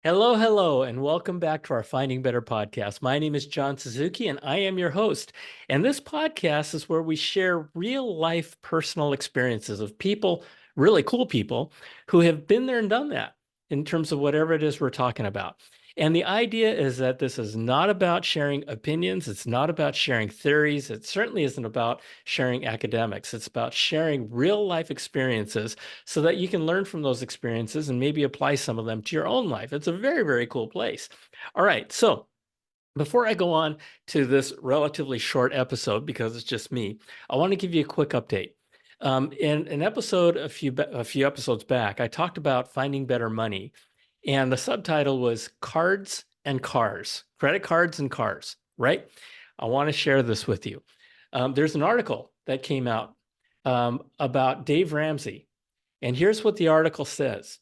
Hello, hello, and welcome back to our Finding Better podcast. My name is John Suzuki, and I am your host. And this podcast is where we share real life personal experiences of people, really cool people, who have been there and done that in terms of whatever it is we're talking about. And the idea is that this is not about sharing opinions. It's not about sharing theories. It certainly isn't about sharing academics. It's about sharing real life experiences so that you can learn from those experiences and maybe apply some of them to your own life. It's a very, very cool place. All right. So before I go on to this relatively short episode, because it's just me, I want to give you a quick update. In an episode a few episodes back, I talked about finding better money, and the subtitle was Cards and Cars, Credit Cards and Cars, right? I want to share this with you. There's an article that came out about Dave Ramsey, and here's what the article says.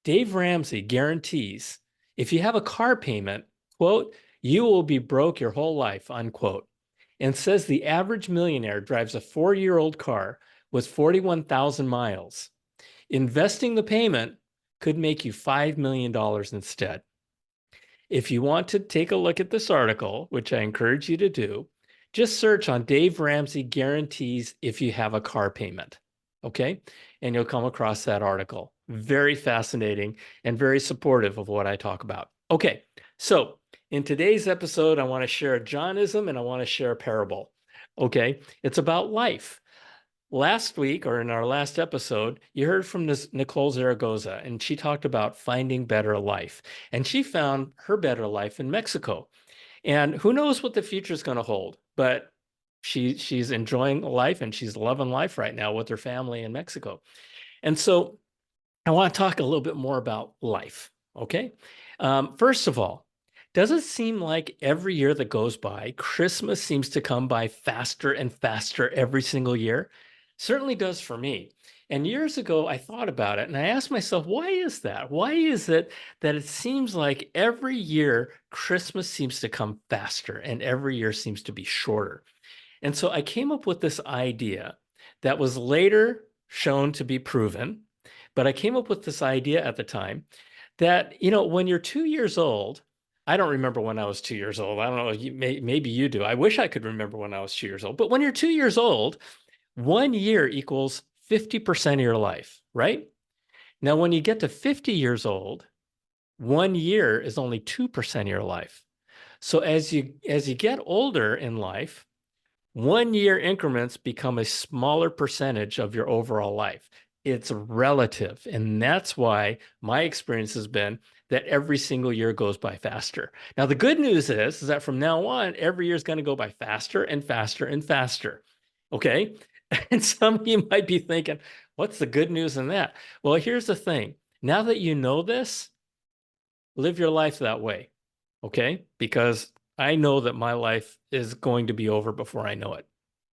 Dave Ramsey guarantees if you have a car payment, quote, you will be broke your whole life, unquote. And says the average millionaire drives a 4-year-old car with 41,000 miles. Investing the payment could make you $5 million instead. If you want to take a look at this article, which I encourage you to do, just search on Dave Ramsey guarantees if you have a car payment. Okay. And you'll come across that article. Very fascinating and very supportive of what I talk about. Okay. So in today's episode, I want to share a Johnism and I want to share a parable. Okay. It's about life. Last week, or in our last episode, you heard from this Nicole Zaragoza, and she talked about finding better life. And she found her better life in Mexico. And who knows what the future is going to hold, but she's enjoying life and she's loving life right now with her family in Mexico. And so I want to talk a little bit more about life. Okay. First of all, does it seem like every year that goes by, Christmas seems to come by faster and faster every single year? Certainly does for me. And years ago, I thought about it and I asked myself, why is that? Why is it that it seems like every year Christmas seems to come faster and every year seems to be shorter? And so I came up with this idea that was later shown to be proven, but I came up with this idea at the time that, when you're 2 years old, I don't remember when I was 2 years old. I don't know, maybe you do. I wish I could remember when I was 2 years old. But when you're 2 years old, 1 year equals 50% of your life, right? Now, when you get to 50 years old, 1 year is only 2% of your life. So as you get older in life, 1 year increments become a smaller percentage of your overall life. It's relative. And that's why my experience has been that every single year goes by faster. Now, the good news is that from now on, every year is going to go by faster and faster and faster. Okay. And some of you might be thinking, what's the good news in that? Well, here's the thing. Now that you know this, live your life that way. Okay. Because I know that my life is going to be over before I know it.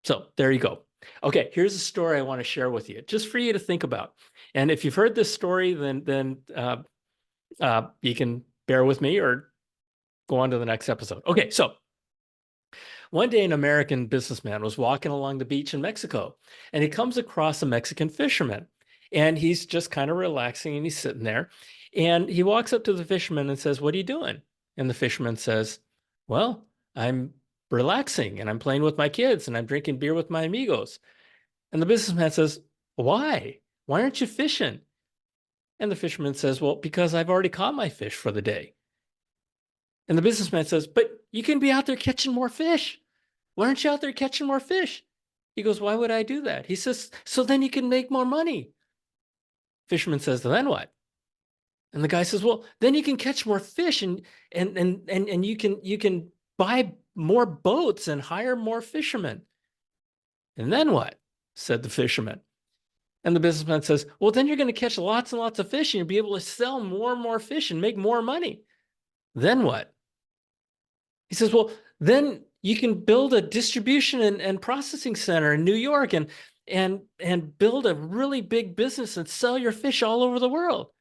So there you go. Okay, here's a story I want to share with you, just for you to think about. And if you've heard this story, then you can bear with me or go on to the next episode. Okay, so one day an American businessman was walking along the beach in Mexico, and he comes across a Mexican fisherman, and he's just kind of relaxing, and he's sitting there, and he walks up to the fisherman and says, "What are you doing?" And the fisherman says, "Well, I'm relaxing and I'm playing with my kids and I'm drinking beer with my amigos." And the businessman says, "Why? Why aren't you fishing?" And the fisherman says, "Well, because I've already caught my fish for the day." And the businessman says, "But you can be out there catching more fish. Why aren't you out there catching more fish?" He goes, "Why would I do that?" He says, "So then you can make more money." Fisherman says, "Then what?" And the guy says, "Well, then you can catch more fish and you can buy more boats and hire more fishermen." "And then what?" said the fisherman. And the businessman says, "Well, then you're going to catch lots and lots of fish and you'll be able to sell more and more fish and make more money." "Then what?" He says, "Well, then you can build a distribution and processing center in New York and build a really big business and sell your fish all over the world."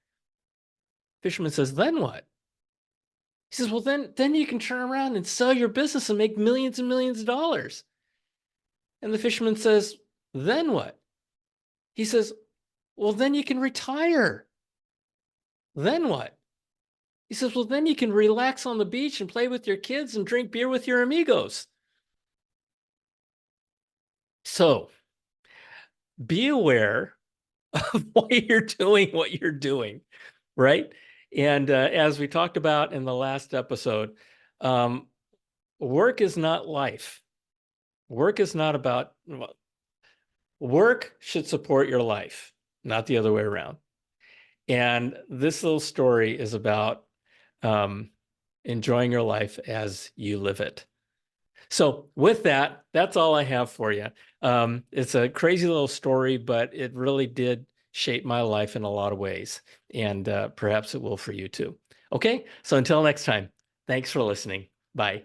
Fisherman says, "Then what?" He says, "Well, then you can turn around and sell your business and make millions and millions of dollars." And the fisherman says, "Then what?" He says, "Well, then you can retire." "Then what?" He says, well, then you can relax on the beach and play with your kids and drink beer with your amigos. So be aware of why you're doing what you're doing, right? And as we talked about in the last episode, um, work is not life. Work is not about, well, work should support your life, not the other way around. And this little story is about um, enjoying your life as you live it. So with that, that's all I have for you. It's a crazy little story, but it really did shape my life in a lot of ways. And perhaps it will for you too. Okay, so until next time, thanks for listening. Bye.